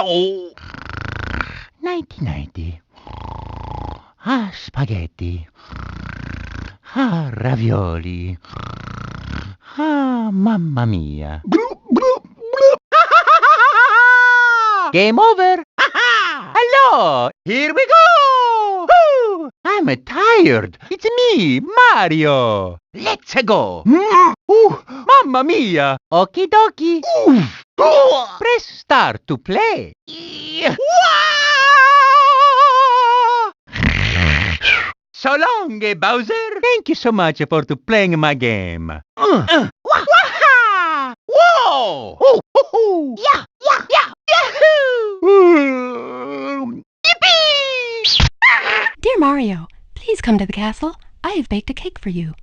Nighty nighty. Ah, spaghetti. Ah, ravioli. Ah, mamma mia. Game over. Hello, here we go. Woo! I'm tired. It's me, Mario. Let's go. Mamma mia. Okie dokie. Press start to play. So long, Bowser. Thank you so much for playing my game. Whoa! Yeah! Yahoo! Yippee! Dear Mario, please come to the castle. I have baked a cake for you.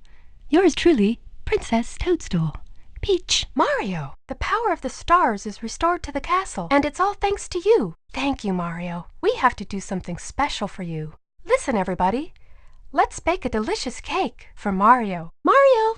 Yours truly, Princess Toadstool. Peach. Mario, the power of the stars is restored to the castle, and it's all thanks to you. Thank you, Mario. We have to do something special for you. Listen, everybody. Let's bake a delicious cake for Mario. Mario!